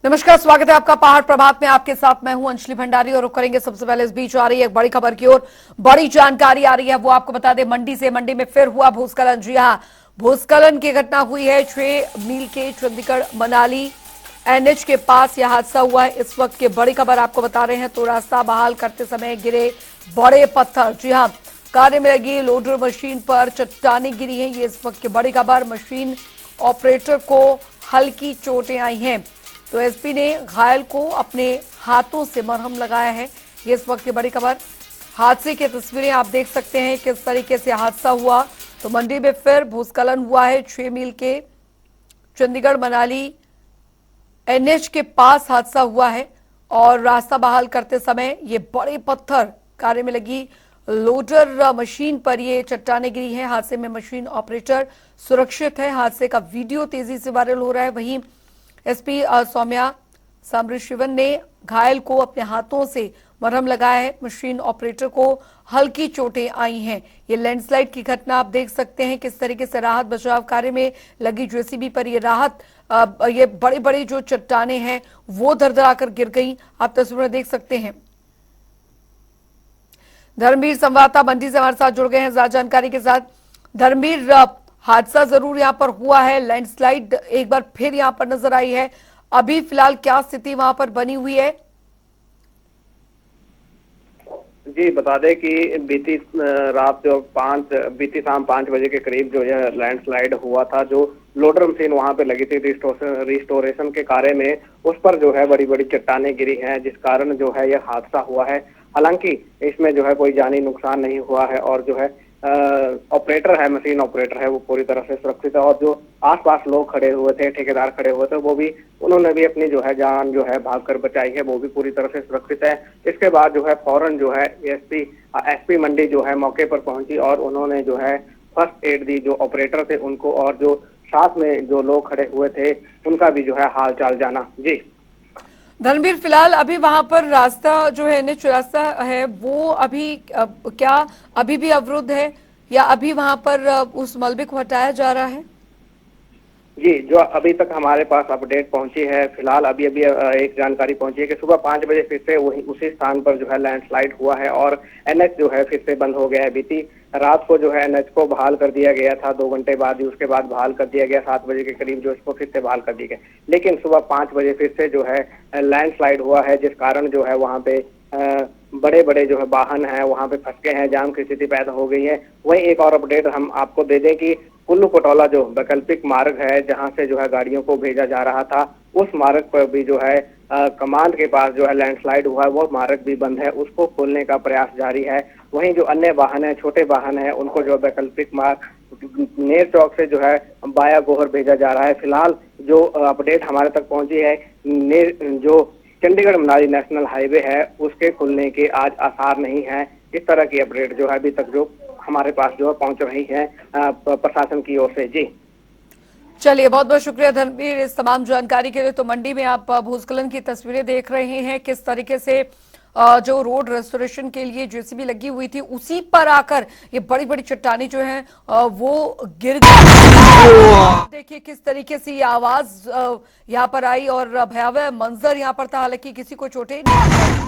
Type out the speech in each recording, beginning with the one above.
नमस्कार, स्वागत है आपका पहाड़ प्रभात में। आपके साथ मैं हूं अंजलि भंडारी और रुक करेंगे सबसे पहले इस बीच आ रही है एक बड़ी खबर की ओर। बड़ी जानकारी आ रही है, वो आपको बता दें मंडी से। मंडी में फिर हुआ भूस्खलन। जी हां, भूस्खलन की घटना हुई है 6 मील के चंडीगढ़ मनाली एनएच के पास यह हादसा हुआ है। इस वक्त की बड़ी खबर आपको बता रहे हैं। तो रास्ता बहाल करते समय गिरे बड़े पत्थर। जी हां, कार्य में लगी लोडर मशीन पर चट्टाने गिरी है। ये इस वक्त की बड़ी खबर। मशीन ऑपरेटर को हल्की चोटें आई हैं। तो एसपी ने घायल को अपने हाथों से मरहम लगाया है। ये इस वक्त की बड़ी खबर। हादसे की तस्वीरें आप देख सकते हैं किस तरीके से हादसा हुआ। तो मंडी में फिर भूस्खलन हुआ है। 6 मील के चंडीगढ़ मनाली एनएच के पास हादसा हुआ है और रास्ता बहाल करते समय ये बड़े पत्थर कार्य में लगी लोडर मशीन पर ये चट्टाने गिरी है। हादसे में मशीन ऑपरेटर सुरक्षित है। हादसे का वीडियो तेजी से वायरल हो रहा है। वहीं एसपी सौम्या साम्राशिवन ने घायल को अपने हाथों से मरहम लगाया है। मशीन ऑपरेटर को हल्की चोटें आई हैं। ये लैंडस्लाइड की घटना आप देख सकते हैं किस तरीके से राहत बचाव कार्य में लगी जेसीबी पर ये राहत ये बड़ी बड़ी जो चट्टाने हैं वो दरदराकर गिर गई। आप तस्वीरें देख सकते हैं। धर्मवीर संवाददाता मंडी से हमारे साथ जुड़ गए हैं ज्यादा जानकारी के साथ। धर्मवीर, हादसा जरूर यहां पर हुआ है, लैंडस्लाइड एक बार फिर यहां पर नजर आई है। अभी फिलहाल क्या स्थिति वहां पर बनी हुई है? जी बता दें कि बीती शाम 5 बजे के करीब जो यह लैंडस्लाइड हुआ था, जो लोडर मशीन वहां पे लगी थी रिस्टोरेशन के कार्य में, उस पर जो है बड़ी बड़ी चट्टाने गिरी हैं, जिस कारण जो है यह हादसा हुआ है। हालांकि इसमें जो है कोई जानी नुकसान नहीं हुआ है और जो है ऑपरेटर है, मशीन ऑपरेटर है, वो पूरी तरह से सुरक्षित है। और जो आसपास लोग खड़े हुए थे, ठेकेदार खड़े हुए थे, वो भी उन्होंने भी अपनी जो है जान जो है भागकर बचाई है, वो भी पूरी तरह से सुरक्षित है। इसके बाद जो है फौरन जो है एसपी मंडी जो है मौके पर पहुंची और उन्होंने जो है फर्स्ट एड दी जो ऑपरेटर थे उनको, और जो साथ में जो लोग खड़े हुए थे उनका भी जो है हाल चाल जाना। जी धर्मवीर, फिलहाल अभी वहां पर रास्ता जो है एनएच रास्ता है वो अभी क्या अभी भी अवरुद्ध है या अभी वहां पर उस मलबे को हटाया जा रहा है? जी, जो अभी तक हमारे पास अपडेट पहुंची है, फिलहाल अभी एक जानकारी पहुंची है कि सुबह 5 बजे फिर से वही उसी स्थान पर जो है लैंडस्लाइड हुआ है और एनएच जो है फिर से बंद हो गया है। बीती रात को जो है एनएच को बहाल कर दिया गया था 2 घंटे बाद ही, उसके बाद बहाल कर दिया गया 7 बजे के करीब जो इसको फिर से बहाल कर दिया गया। लेकिन सुबह 5 बजे फिर से जो है लैंडस्लाइड हुआ है, जिस कारण जो है वहाँ पे बड़े बड़े जो है वाहन हैं वहाँ पे फंस गए हैं, जाम की स्थिति पैदा हो गई है। वहीं एक और अपडेट हम आपको दे दें कि कुल्लू कटौला जो वैकल्पिक मार्ग है, जहां से जो है गाड़ियों को भेजा जा रहा था, उस मार्ग पर भी जो है कमांड के पास जो है लैंडस्लाइड हुआ है, वो मार्ग भी बंद है, उसको खोलने का प्रयास जारी है। वहीं जो अन्य वाहन है, छोटे वाहन है, उनको जो वैकल्पिक मार्ग नेर चौक से जो है बाया गोहर भेजा जा रहा है। फिलहाल जो अपडेट हमारे तक पहुंची है, जो चंडीगढ़ मनाली नेशनल हाईवे है उसके खुलने के आज आसार नहीं है। इस तरह की अपडेट जो है अभी तक जो हमारे पास जो है पहुंच रही है प्रशासन की ओर से। जी चलिए, बहुत बहुत शुक्रिया धर्मवीर इस तमाम जानकारी के लिए। तो मंडी में आप भूस्खलन की तस्वीरें देख रहे हैं किस तरीके से जो रोड रेस्टोरेशन के लिए जेसीबी लगी हुई थी उसी पर आकर ये बड़ी बड़ी चट्टाने जो हैं वो गिर गई। देखिए किस तरीके से ये आवाज यहाँ पर आई और भयावह मंजर यहाँ पर था। हालांकि किसी को चोटें नहीं।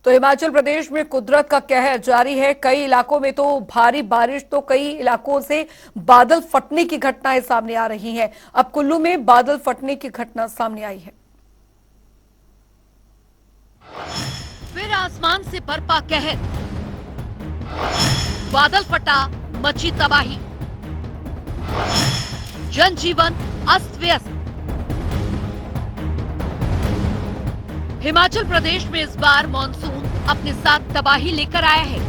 तो हिमाचल प्रदेश में कुदरत का कहर जारी है। कई इलाकों में तो भारी बारिश, तो कई इलाकों से बादल फटने की घटनाएं सामने आ रही हैं। अब कुल्लू में बादल फटने की घटना सामने आई है। फिर आसमान से बरपा कहर, बादल फटा, मची तबाही, जनजीवन अस्त व्यस्त। हिमाचल प्रदेश में इस बार मॉनसून अपने साथ तबाही लेकर आया है।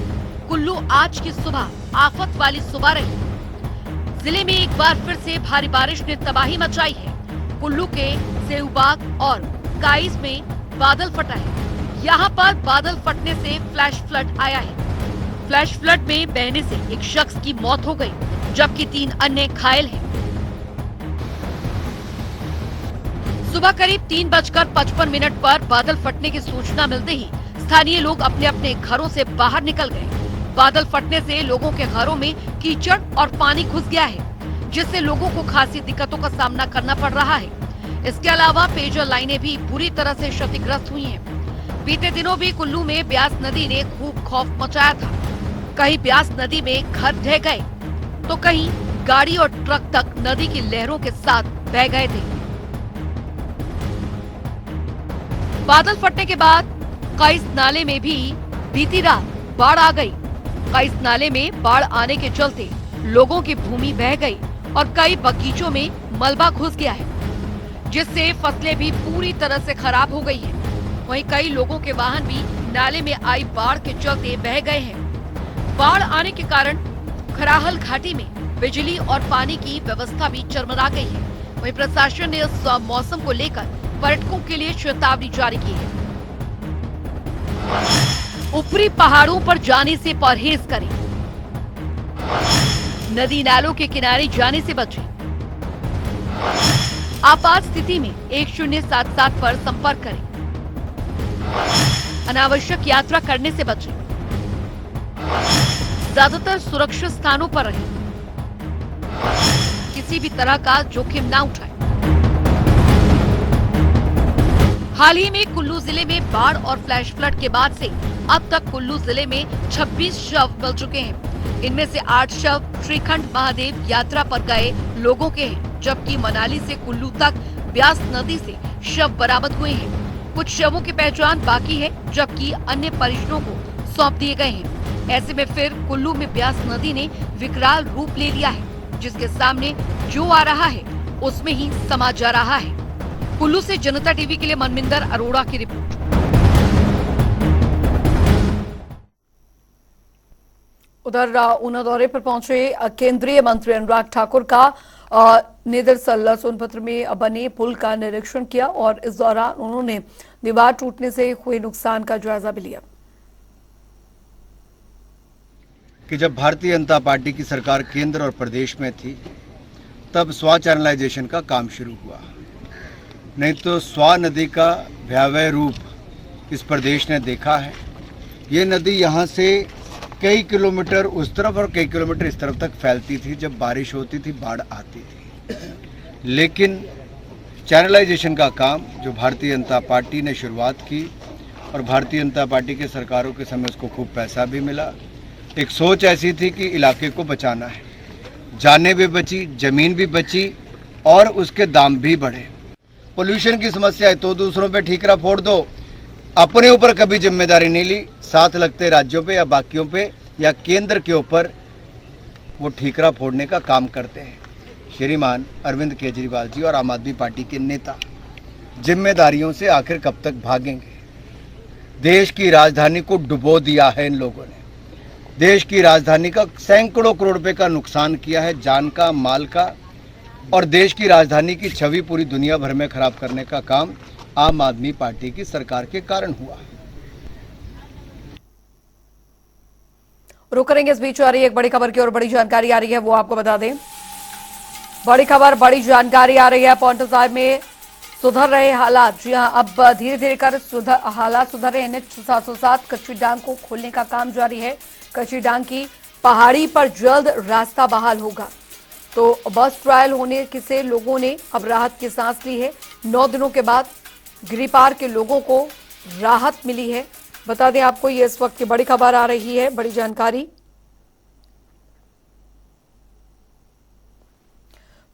कुल्लू आज की सुबह आफत वाली सुबह रही। जिले में एक बार फिर से भारी बारिश ने तबाही मचाई है। कुल्लू के सेऊबाग और काइस में बादल फटा है। यहाँ पर बादल फटने से फ्लैश फ्लड आया है। फ्लैश फ्लड में बहने से एक शख्स की मौत हो गई, जबकि 3 अन्य घायल हैं। सुबह करीब 3:55 पर बादल फटने की सूचना मिलते ही स्थानीय लोग अपने अपने घरों से बाहर निकल गए। बादल फटने से लोगों के घरों में कीचड़ और पानी घुस गया है। जिससे लोगों को खासी दिक्कतों का सामना करना पड़ रहा है। इसके अलावा पेयजल लाइनें भी बुरी तरह से क्षतिग्रस्त हुई हैं। बीते दिनों भी कुल्लू में ब्यास नदी ने खूब खौफ मचाया था। कहीं ब्यास नदी में घर ढह गए तो कहीं गाड़ी और ट्रक तक नदी की लहरों के साथ बह गए थे। बादल फटने के बाद काइस नाले में भी बीती रात बाढ़ आ गई। काइस नाले में बाढ़ आने के चलते लोगों की भूमि बह गई और कई बगीचों में मलबा घुस गया है, जिससे फसलें भी पूरी तरह से खराब हो गई हैं। वहीं कई लोगों के वाहन भी नाले में आई बाढ़ के चलते बह गए हैं। बाढ़ आने के कारण खराहल घाटी में बिजली और पानी की व्यवस्था भी चरमरा गई है। वहीं प्रशासन ने इस मौसम को लेकर पर्यटकों के लिए चेतावनी जारी की है। ऊपरी पहाड़ों पर जाने से परहेज करें। नदी नालों के किनारे जाने से बचें। आपात स्थिति में 1077 पर संपर्क करें। अनावश्यक यात्रा करने से बचें। ज्यादातर सुरक्षित स्थानों पर रहें। किसी भी तरह का जोखिम ना उठाएं। हाल ही में कुल्लू जिले में बाढ़ और फ्लैश फ्लड के बाद से अब तक कुल्लू जिले में 26 शव मिल चुके हैं। इनमें से 8 शव श्रीखंड महादेव यात्रा पर गए लोगों के हैं, जबकि मनाली से कुल्लू तक ब्यास नदी से शव बरामद हुए हैं। कुछ शवों की पहचान बाकी है, जबकि अन्य परिजनों को सौंप दिए गए हैं। ऐसे में फिर कुल्लू में ब्यास नदी ने विकराल रूप ले लिया है, जिसके सामने जो आ रहा है उसमें ही समा जा रहा है। कुल्लू से जनता टीवी के लिए मनमिंदर अरोड़ा की रिपोर्ट। उधर ऊना दौरे पर पहुंचे केंद्रीय मंत्री अनुराग ठाकुर का नेदरसल्ला सोनभद्र में बने पुल का निरीक्षण किया और इस दौरान उन्होंने दीवार टूटने से हुए नुकसान का जायजा भी लिया। कि जब भारतीय जनता पार्टी की सरकार केंद्र और प्रदेश में थी तब स्वा चैनलाइजेशन का काम शुरू हुआ, नहीं तो स्वा नदी का भयावह रूप इस प्रदेश ने देखा है। ये नदी यहाँ से कई किलोमीटर उस तरफ और कई किलोमीटर इस तरफ तक फैलती थी। जब बारिश होती थी, बाढ़ आती थी, लेकिन चैनलाइजेशन का काम जो भारतीय जनता पार्टी ने शुरुआत की और भारतीय जनता पार्टी के सरकारों के समय उसको खूब पैसा भी मिला। एक सोच ऐसी थी कि इलाके को बचाना है, जानें भी बची, ज़मीन भी बची और उसके दाम भी बढ़े। पोल्यूशन की समस्या है तो दूसरों पे ठीकरा फोड़ दो, अपने ऊपर कभी जिम्मेदारी नहीं ली। साथ लगते राज्यों पे या बाकियों पे या केंद्र के ऊपर वो ठीकरा फोड़ने का काम करते हैं। श्रीमान अरविंद केजरीवाल जी और आम आदमी पार्टी के नेता जिम्मेदारियों से आखिर कब तक भागेंगे? देश की राजधानी को डुबो दिया है इन लोगों ने। देश की राजधानी का सैकड़ों करोड़ रुपए का नुकसान किया है, जान का, माल का, और देश की राजधानी की छवि पूरी दुनिया भर में खराब करने का काम आम आदमी पार्टी की सरकार के कारण हुआ है। रुक करेंगे, इस बीच आ रही है एक बड़ी खबर की और बड़ी जानकारी आ रही है, वो आपको बता दें। बड़ी खबर, बड़ी जानकारी आ रही है। पांवटा साहिब में सुधर रहे हालात। जी हां, अब धीरे धीरे कर हालात सुधर रहे हैं। 707 कच्ची डांग को खोलने का काम जारी है। कच्ची डांग की पहाड़ी पर जल्द रास्ता बहाल होगा। तो बस ट्रायल होने से लोगों ने अब राहत की सांस ली है। 9 दिनों के बाद गिरिपार के लोगों को राहत मिली है। बता दें आपको, ये इस वक्त की बड़ी खबर आ रही है, बड़ी जानकारी।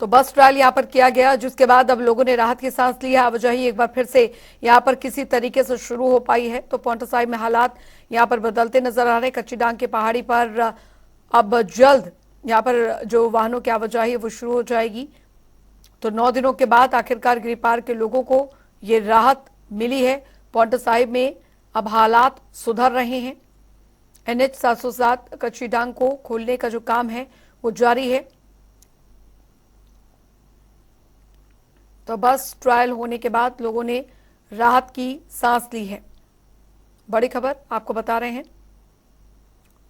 तो बस ट्रायल यहां पर किया गया, जिसके बाद अब लोगों ने राहत की सांस ली है। आवाजाही एक बार फिर से यहां पर किसी तरीके से शुरू हो पाई है। तो पांवटा साहिब में हालात यहां पर बदलते नजर आ रहे हैं। कच्ची डांग की पहाड़ी पर अब जल्द यहां पर जो वाहनों की आवाजाही है वो शुरू हो जाएगी। तो 9 दिनों के बाद आखिरकार गिरिपार के लोगों को ये राहत मिली है। पांवटा साहिब में अब हालात सुधर रहे हैं। NH 707 कच्ची डांग को खोलने का जो काम है वो जारी है। तो बस ट्रायल होने के बाद लोगों ने राहत की सांस ली है। बड़ी खबर आपको बता रहे हैं।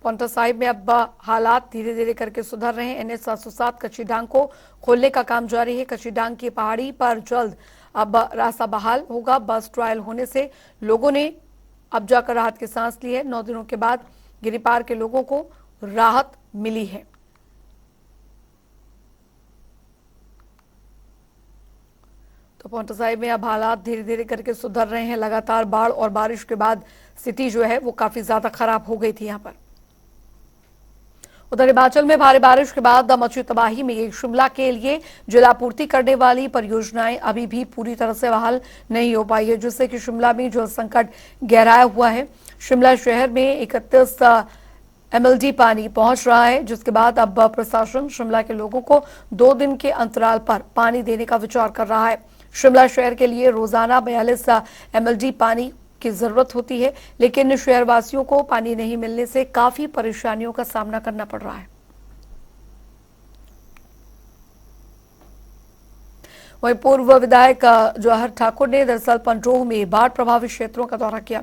पांवटा साहिब में अब हालात धीरे धीरे करके सुधर रहे हैं। NH 707 कच्ची डांग को खोलने का काम जारी है। कच्ची डांग की पहाड़ी पर जल्द अब रास्ता बहाल होगा। बस ट्रायल होने से लोगों ने अब जाकर राहत की सांस ली है। 9 दिनों के बाद गिरिपार के लोगों को राहत मिली है। तो पांवटा साहिब में अब हालात धीरे धीरे करके सुधर रहे हैं। लगातार बाढ़ और बारिश के बाद स्थिति जो है वो काफी ज्यादा खराब हो गई थी यहाँ पर। उधर हिमाचल में भारी बारिश के बाद मची तबाही में शिमला के लिए जलापूर्ति करने वाली परियोजनाएं अभी भी पूरी तरह से बहाल नहीं हो पाई है, जिससे कि शिमला में जल संकट गहराया हुआ है। शिमला शहर में 31 MLD पानी पहुंच रहा है, जिसके बाद अब प्रशासन शिमला के लोगों को 2 दिन के अंतराल पर पानी देने का विचार कर रहा है। शिमला शहर के लिए रोजाना 42 MLD पानी की जरूरत होती है, लेकिन शहरवासियों को पानी नहीं मिलने से काफी परेशानियों का सामना करना पड़ रहा है। वहीं पूर्व विधायक जवाहर ठाकुर ने दरअसल पंडोह में बाढ़ प्रभावित क्षेत्रों का दौरा किया।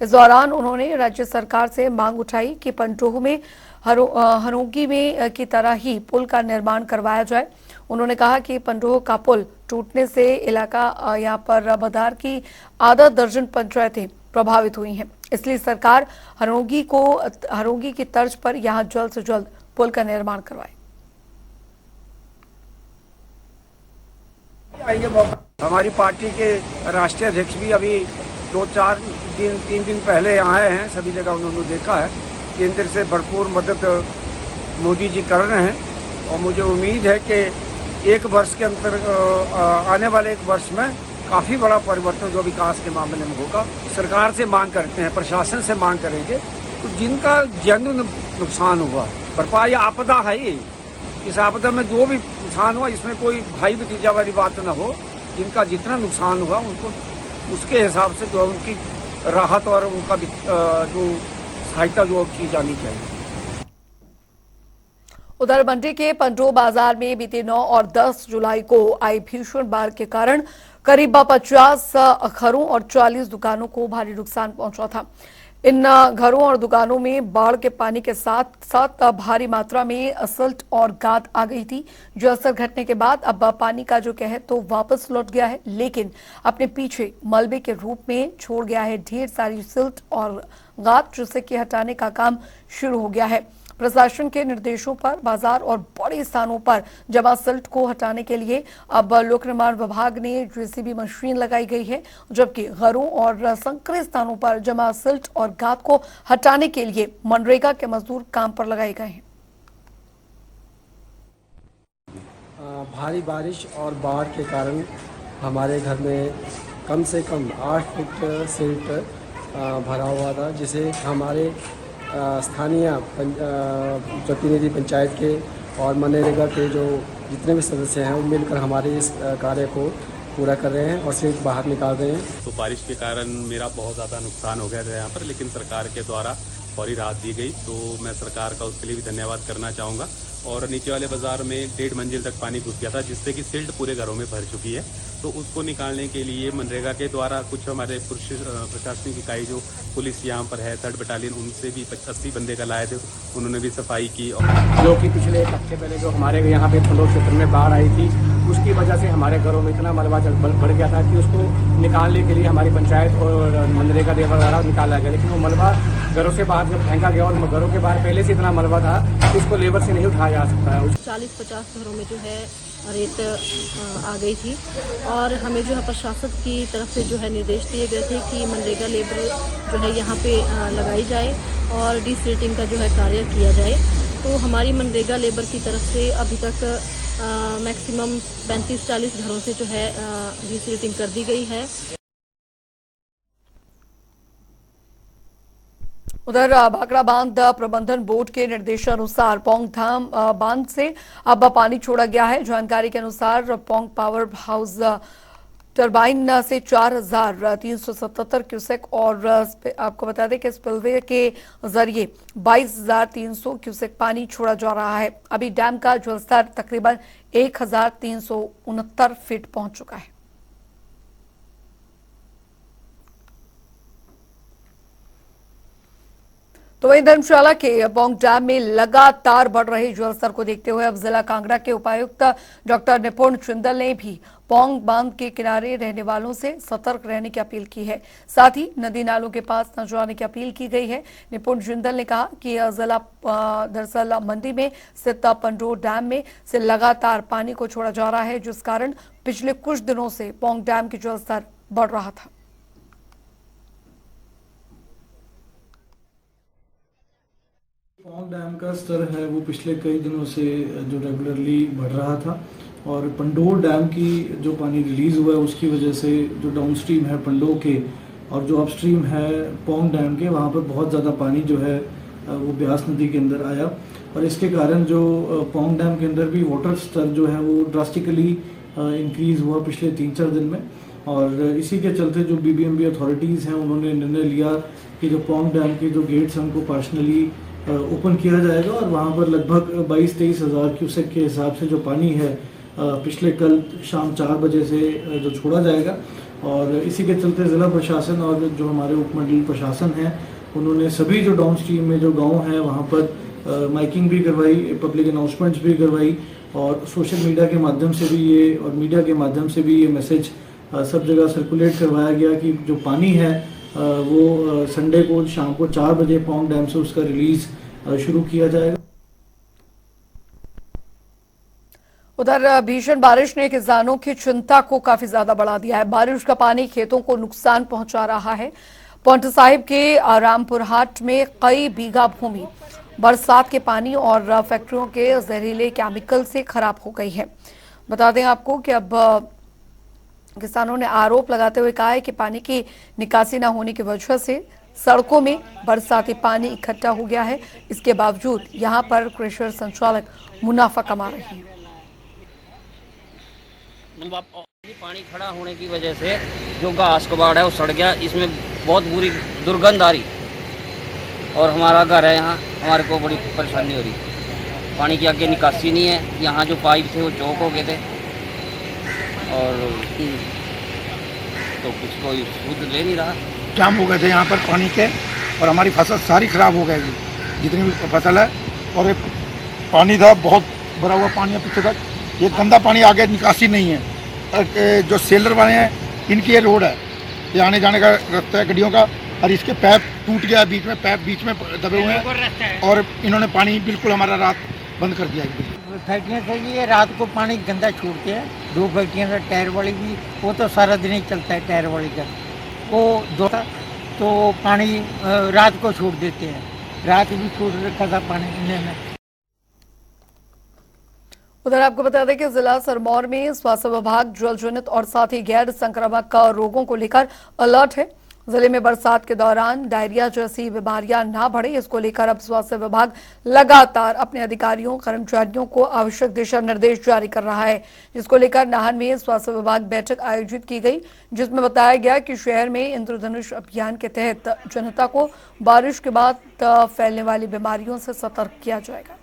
इस दौरान उन्होंने राज्य सरकार से मांग उठाई कि पंडोह में हरोगी में की तरह ही पुल का निर्माण करवाया जाए। उन्होंने कहा कि पंडोह का पुल टूटने से इलाका यहाँ पर बदार की आधा दर्जन पंचायतें प्रभावित हुई हैं, इसलिए सरकार हरोगी की तर्ज पर यहाँ जल्द से जल्द पुल का निर्माण करवाए। हमारी पार्टी के राष्ट्रीय अध्यक्ष भी अभी 3 दिन पहले आए हैं। सभी जगह उन्होंने देखा है। केंद्र से भरपूर मदद मोदी जी कर रहे हैं और मुझे उम्मीद है कि एक वर्ष के अंतर आने वाले एक वर्ष में काफ़ी बड़ा परिवर्तन जो विकास के मामले में होगा। सरकार से मांग करते हैं, प्रशासन से मांग करेंगे तो जिनका जन नुकसान हुआ, भरपाई आपदा है ये, इस आपदा में जो भी नुकसान हुआ इसमें कोई भाई भतीजा वाली बात न हो। जिनका जितना नुकसान हुआ उनको उसके हिसाब से जो उनकी राहत और उनका जो सहायता जो की जानी चाहिए। उधर मंडी के पंडोह बाजार में बीते 9 और 10 जुलाई को आई भीषण बाढ़ के कारण करीब 50 घरों और 40 दुकानों को भारी नुकसान पहुंचा था। इन घरों और दुकानों में बाढ़ के पानी के साथ साथ भारी मात्रा में सिल्ट और गाद आ गई थी, जो असर घटने के बाद अब पानी का जो कहर तो वापस लौट गया है, लेकिन अपने पीछे मलबे के रूप में छोड़ गया है ढेर सारी सिल्ट और गाद, जिससे कि हटाने का काम शुरू हो गया है। प्रशासन के निर्देशों पर बाजार और बड़े स्थानों पर जमा सिल्ट को हटाने के लिए अब लोक निर्माण विभाग ने जेसीबी मशीन लगाई गई है, जबकि घरों और संकरे स्थानों पर जमा सिल्ट और गाद को हटाने के लिए मनरेगा के मजदूर काम पर लगाए गए हैं। भारी बारिश और बाढ़ के कारण हमारे घर में कम से कम 8 फुट सिल्ट भरा हुआ था, जिसे हमारे स्थानीय प्रतिनिधि पंचायत के और मनरेगा के जो जितने भी सदस्य हैं वो मिलकर हमारे इस कार्य को पूरा कर रहे हैं और सिर्फ बाहर निकाल रहे हैं। तो बारिश के कारण मेरा बहुत ज़्यादा नुकसान हो गया था यहाँ पर, लेकिन सरकार के द्वारा फौरी राहत दी गई, तो मैं सरकार का उसके लिए भी धन्यवाद करना चाहूँगा। और नीचे वाले बाजार में 1.5 मंजिल तक पानी घुस गया था, जिससे कि सिल्ट पूरे घरों में भर चुकी है। तो उसको निकालने के लिए मनरेगा के द्वारा कुछ हमारे प्रशासनिक इकाई जो पुलिस यहाँ पर है 3rd बटालियन, उनसे भी 80 बंदे का लाए थे, उन्होंने भी सफाई की। जो कि पिछले एक हफ्ते पहले जो हमारे यहाँ पे पंडोह क्षेत्र में बाढ़ आई थी, उसकी वजह से हमारे घरों में इतना मलबा बढ़ गया था कि उसको निकालने के लिए हमारी पंचायत और मनरेगा द्वारा निकाला गया, लेकिन वो मलबा घरों से बाहर जब फेंका गया और घरों के बाहर पहले से इतना मलबा था कि उसको लेबर से नहीं उठाया जा सकता है। 40-50 घरों में जो है रेत आ गई थी और हमें जो है प्रशासन की तरफ से जो है निर्देश दिए गए थे कि मनरेगा लेबर जो है यहाँ पे लगाई जाए और डिसिल्टिंग का जो है कार्य किया जाए। तो हमारी मनरेगा लेबर की तरफ से अभी तक मैक्सिमम 35-40 घरों से जो है डिसिल्टिंग कर दी गई है। उधर भाखड़ा बांध प्रबंधन बोर्ड के निर्देशानुसार पोंग धाम बांध से अब पानी छोड़ा गया है। जानकारी के अनुसार पोंग पावर हाउस टरबाइन से 4,377 क्यूसेक और आपको बता दें कि स्पिलवे के जरिए 22,300 क्यूसेक पानी छोड़ा जा रहा है। अभी डैम का जलस्तर तकरीबन 1,369 फीट पहुंच चुका है। तो वहीं धर्मशाला के पौंग डैम में लगातार बढ़ रहे जलस्तर को देखते हुए अब जिला कांगड़ा के उपायुक्त डॉक्टर निपुण जिंदल ने भी पौंग बांध के किनारे रहने वालों से सतर्क रहने की अपील की है। साथ ही नदी नालों के पास न जाने की अपील की गई है। निपुण जिंदल ने कहा कि जिला दरअसल मंडी में स्थित पंडोर डैम में से लगातार पानी को छोड़ा जा रहा है, जिस कारण पिछले कुछ दिनों से पौंग डैम की जलस्तर बढ़ रहा था। पौंग डैम का स्तर है वो पिछले कई दिनों से जो रेगुलरली बढ़ रहा था और पंडोर डैम की जो पानी रिलीज़ हुआ है उसकी वजह से जो डाउन स्ट्रीम है पंडोर के और जो अपस्ट्रीम है पौंग डैम के, वहाँ पर बहुत ज़्यादा पानी जो है वो ब्यास नदी के अंदर आया और इसके कारण जो पौंग डैम के अंदर भी वाटर स्तर जो है वो ड्रास्टिकली इंक्रीज़ हुआ पिछले 3-4 दिन में। और इसी के चलते जो BBMB अथॉरिटीज़ हैं उन्होंने निर्णय लिया कि जो पौंग डैम के जो गेट्स हैं उनको पार्शनली ओपन किया जाएगा और वहाँ पर लगभग 22-23 हज़ार क्यूसेक के हिसाब से जो पानी है पिछले कल शाम 4 बजे से जो छोड़ा जाएगा। और इसी के चलते ज़िला प्रशासन और जो हमारे उपमंडल प्रशासन है उन्होंने सभी जो डाउन स्ट्रीम में जो गांव हैं वहाँ पर माइकिंग भी करवाई, पब्लिक अनाउंसमेंट्स भी करवाई और सोशल मीडिया के माध्यम से भी ये और मीडिया के माध्यम से भी ये मैसेज सब जगह सर्कुलेट करवाया गया कि जो पानी है वो संडे को शाम को 4 बजे पौंग डैम से उसका रिलीज शुरू किया जाएगा। उधर भीषण बारिश ने किसानों की चिंता को काफी ज्यादा बढ़ा दिया है। बारिश का पानी खेतों को नुकसान पहुंचा रहा है। पौंटा साहिब के रामपुर हाट में कई बीघा भूमि बरसात के पानी और फैक्ट्रियों के जहरीले केमिकल से खराब हो गई है। बता दें आपको कि अब किसानों ने आरोप लगाते हुए कहा है कि पानी की निकासी न होने की वजह से सड़कों में बरसाती पानी इकट्ठा हो गया है। इसके बावजूद यहां पर क्रशर संचालक मुनाफा कमा रहे हैं। पानी खड़ा होने की वजह से जो घास कबाड़ है वो सड़ गया, इसमें बहुत बुरी दुर्गंध आ रही और हमारा घर है यहाँ, हमारे को बड़ी परेशानी हो रही। पानी की आगे निकासी नहीं है, यहाँ जो पाइप थे वो चौक हो गए थे और तो कुछ कोई सूद ले नहीं रहा। जाम हो गए थे यहाँ पर पानी के और हमारी फसल सारी खराब हो गई, जितनी भी फसल है। और पानी था बहुत भरा हुआ पानी है पीछे तक, ये गंदा पानी आगे निकासी नहीं है। जो सेलर वाले हैं इनकी ये रोड है, ये आने जाने का रास्ता है गाड़ियों का और इसके पैप टूट गया, बीच में पैप बीच में दबे हुए हैं और इन्होंने पानी बिल्कुल हमारा रात बंद कर दिया। फैक्ट्रियाँ से ये रात को पानी गंदा छोड़ते हैं, 2 फैक्ट्रियाँ से टायर वाली भी, वो तो सारा दिन ही चलता है टायर वाली का, वो दो तो पानी रात को छोड़ देते हैं, रात भी छोड़ रखा था पानी पीने में। उधर आपको बता दें कि जिला सिरमौर में स्वास्थ्य विभाग जल जनित और साथ ही गैर संक्रामक रोगों को लेकर अलर्ट है। जिले में बरसात के दौरान डायरिया जैसी बीमारियां ना बढ़े, इसको लेकर अब स्वास्थ्य विभाग लगातार अपने अधिकारियों कर्मचारियों को आवश्यक दिशा निर्देश जारी कर रहा है, जिसको लेकर नाहन में स्वास्थ्य विभाग बैठक आयोजित की गई, जिसमें बताया गया कि शहर में इंद्रधनुष अभियान के तहत जनता को बारिश के बाद फैलने वाली बीमारियों से सतर्क किया जाएगा।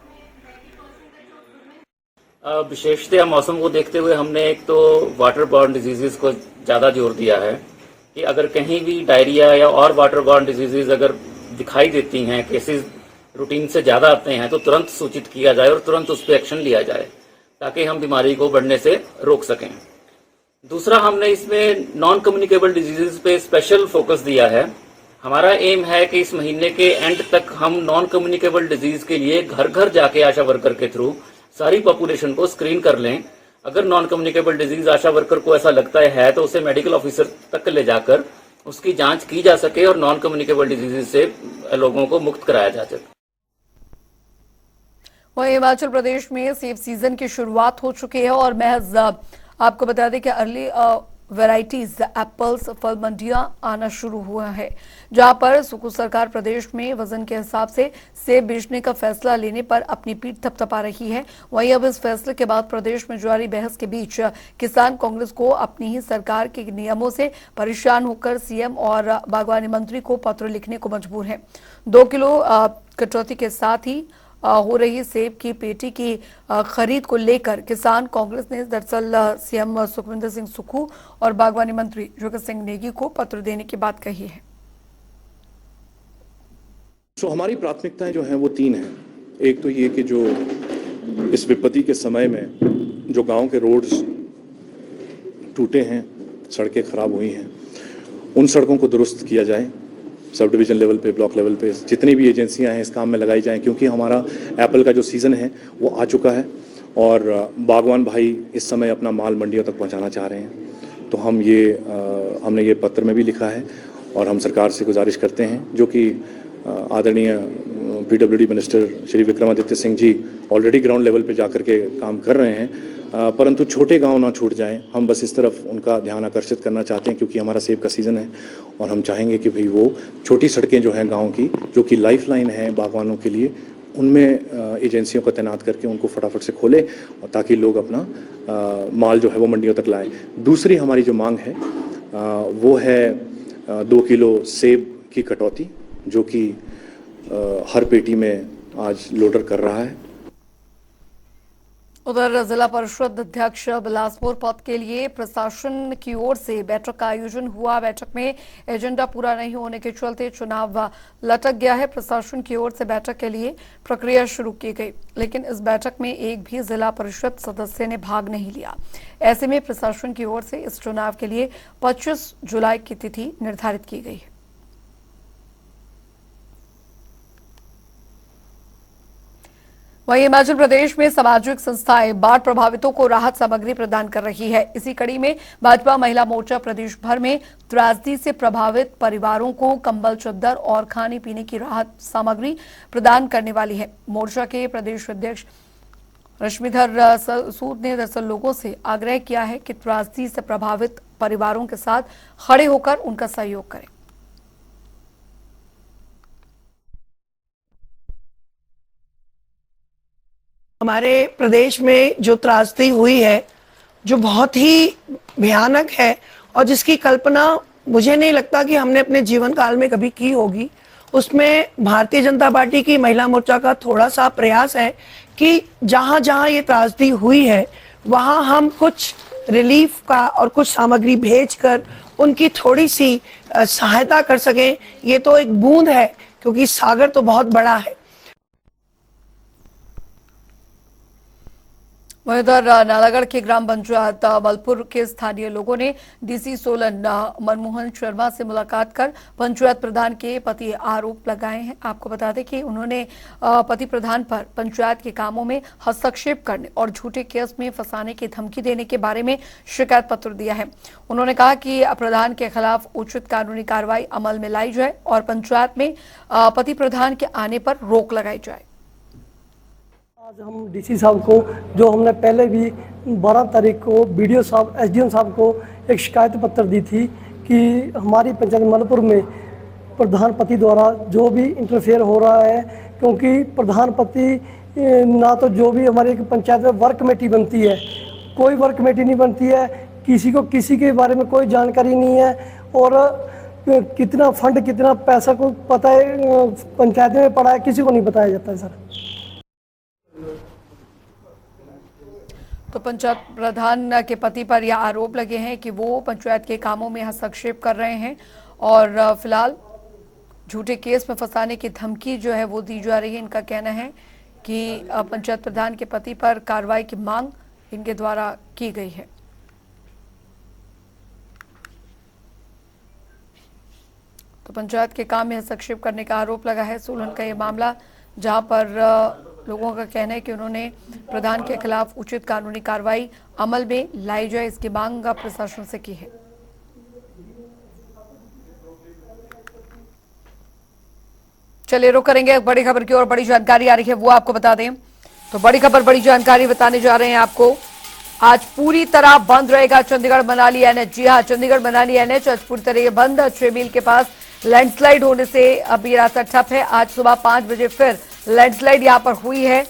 विशेषतः मौसम को देखते हुए हमने एक तो वाटर बॉर्न डिजीजेस को ज्यादा जोर दिया है कि अगर कहीं भी डायरिया या और वाटर बॉर्न डिजीजेस अगर दिखाई देती हैं, केसेस रूटीन से ज्यादा आते हैं, तो तुरंत सूचित किया जाए और तुरंत उस पर एक्शन लिया जाए ताकि हम बीमारी को बढ़ने से रोक सकें। दूसरा, हमने इसमें नॉन कम्युनिकेबल डिजीजेस पे स्पेशल फोकस दिया है। हमारा एम है कि इस महीने के एंड तक हम नॉन कम्युनिकेबल डिजीज के लिए घर घर जाके आशा वर्कर के थ्रू सारी पॉपुलेशन को स्क्रीन कर लें। अगर नॉन कम्युनिकेबल डिजीज आशा वर्कर को ऐसा लगता है तो उसे मेडिकल ऑफिसर तक ले जाकर उसकी जांच की जा सके और नॉन कम्युनिकेबल डिजीज से लोगों को मुक्त कराया जा सके। वहीं हिमाचल प्रदेश में सेब सीजन की शुरुआत हो चुकी है और महज आपको बता दें कि अर्ली वैरायटीज एप्पल्स फल मंडियां आना शुरू हुआ है, जहां पर सुकू सरकार प्रदेश में वजन के हिसाब से सेब बेचने का फैसला लेने पर अपनी पीठ थपथपा रही है। वहीं अब इस फैसले के बाद प्रदेश में जारी बहस के बीच किसान कांग्रेस को अपनी ही सरकार के नियमों से परेशान होकर सीएम और बागवानी मंत्री को पत्र लिखने को मजबूर है। 2 किलो कटौती के साथ ही हो रही सेब की पेटी की खरीद को लेकर किसान कांग्रेस ने दरअसल सीएम सुखविंदर सिंह सुक्खू और बागवानी मंत्री जगत सिंह नेगी को पत्र देने की बात कही है। सो हमारी प्राथमिकताएं जो हैं वो 3 हैं। एक तो ये कि जो इस विपत्ति के समय में जो गांव के रोड्स टूटे हैं, सड़कें खराब हुई हैं, उन सड़कों को दुरुस्त किया जाए। सब डिवीज़न लेवल पे, ब्लॉक लेवल पे जितनी भी एजेंसियां हैं इस काम में लगाई जाएं, क्योंकि हमारा एप्पल का जो सीज़न है वो आ चुका है और बागवान भाई इस समय अपना माल मंडियों तक पहुंचाना चाह रहे हैं। तो हमने ये पत्र में भी लिखा है और हम सरकार से गुजारिश करते हैं, जो कि आदरणीय PWD minister Shri Vikramaditya Singh ji already ground level पे जाकर के काम कर रहे हैं, परंतु छोटे गांव ना छूट जाएं। हम बस इस तरफ उनका ध्यान आकर्षित करना चाहते हैं, क्योंकि हमारा सेब का सीज़न है और हम चाहेंगे कि भाई वो छोटी सड़कें जो हैं गांव की, जो कि लाइफ लाइन है बागवानों के लिए, उनमें एजेंसियों को तैनात करके उनको फटाफट से खोले और ताकि लोग अपना माल जो है वो मंडियों तक लाएं। दूसरी हमारी जो मांग है वो है 2 किलो सेब की कटौती, जो कि हर पेटी में आज लोडर कर रहा है। उधर जिला परिषद अध्यक्ष बिलासपुर पद के लिए प्रशासन की ओर से बैठक का आयोजन हुआ। बैठक में एजेंडा पूरा नहीं होने के चलते चुनाव लटक गया है। प्रशासन की ओर से बैठक के लिए प्रक्रिया शुरू की गई, लेकिन इस बैठक में एक भी जिला परिषद सदस्य ने भाग नहीं लिया। ऐसे में प्रशासन की ओर से इस चुनाव के लिए 25 जुलाई की तिथि निर्धारित की गई है। वहीं हिमाचल प्रदेश में सामाजिक संस्थाएं बाढ़ प्रभावितों को राहत सामग्री प्रदान कर रही है। इसी कड़ी में भाजपा महिला मोर्चा प्रदेश भर में त्रासदी से प्रभावित परिवारों को कंबल, चद्दर और खाने पीने की राहत सामग्री प्रदान करने वाली है। मोर्चा के प्रदेश अध्यक्ष रश्मिधर सूद ने दरअसल लोगों से आग्रह किया है कि त्रासदी से प्रभावित परिवारों के साथ खड़े होकर उनका सहयोग करें। हमारे प्रदेश में जो त्रासदी हुई है, जो बहुत ही भयानक है और जिसकी कल्पना मुझे नहीं लगता कि हमने अपने जीवन काल में कभी की होगी, उसमें भारतीय जनता पार्टी की महिला मोर्चा का थोड़ा सा प्रयास है कि जहां जहां ये त्रासदी हुई है वहां हम कुछ रिलीफ का और कुछ सामग्री भेजकर उनकी थोड़ी सी सहायता कर सकें। ये तो एक बूंद है, क्योंकि सागर तो बहुत बड़ा है। वहीं उधर नालागढ़ के ग्राम पंचायत मलपुर के स्थानीय लोगों ने डीसी सोलन मनमोहन शर्मा से मुलाकात कर पंचायत प्रधान के पति आरोप लगाए हैं। आपको बता दें कि उन्होंने पति प्रधान पर पंचायत के कामों में हस्तक्षेप करने और झूठे केस में फंसाने की धमकी देने के बारे में शिकायत पत्र दिया है। उन्होंने कहा कि प्रधान के खिलाफ उचित कानूनी कार्रवाई अमल में लाई जाए और पंचायत में पति प्रधान के आने पर रोक लगाई जाए। आज हम डीसी साहब को, जो हमने पहले भी 12 तारीख को बीडीओ साहब, एसडीएम साहब को एक शिकायत पत्र दी थी कि हमारी पंचायत मलपुर में प्रधान पति द्वारा जो भी इंटरफेयर हो रहा है, क्योंकि प्रधान पति ना तो जो भी हमारी पंचायत में वर्क कमेटी बनती है, कोई वर्क कमेटी नहीं बनती है, किसी को किसी के बारे में कोई जानकारी नहीं है और कितना फंड कितना पैसा को पता है पंचायत में पड़ा है, किसी को नहीं बताया जाता है सर। तो पंचायत प्रधान के पति पर यह आरोप लगे हैं कि वो पंचायत के कामों में हस्तक्षेप कर रहे हैं और फिलहाल झूठे केस में फंसाने की धमकी जो है वो दी जा रही है। इनका कहना है कि पंचायत प्रधान के पति पर कार्रवाई की मांग इनके द्वारा की गई है। तो पंचायत के काम में हस्तक्षेप करने का आरोप लगा है। सोलन का ये मामला, जहां पर लोगों का कहना है कि उन्होंने प्रधान के खिलाफ उचित कानूनी कार्रवाई अमल में लाई जाए, इसकी मांग प्रशासन से की है। चलिए रुक करेंगे बड़ी खबर की और बड़ी जानकारी आ रही है वो आपको बता दें। तो बड़ी खबर, बड़ी जानकारी बताने जा रहे हैं आपको। आज पूरी तरह बंद रहेगा चंडीगढ़ मनाली एनएच। जी हाँ, चंडीगढ़ मनाली एनएच आज पूरी तरह बंद। 6 मील के पास लैंडस्लाइड होने से अब ये रास्ता ठप है। आज सुबह 5 बजे फिर लैंडस्लाइड यहां पर हुई है।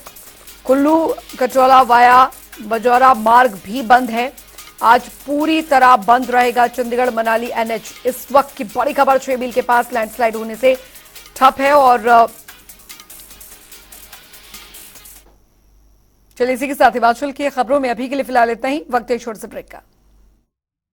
कुल्लू कचौला वाया बजौरा मार्ग भी बंद है। आज पूरी तरह बंद रहेगा चंडीगढ़ मनाली एनएच। इस वक्त की बड़ी खबर, 6 मील के पास लैंडस्लाइड होने से ठप है। और चलिए इसी के साथ हिमाचल की खबरों में अभी के लिए फिलहाल इतना ही। वक्त है छोटे से ब्रेक का।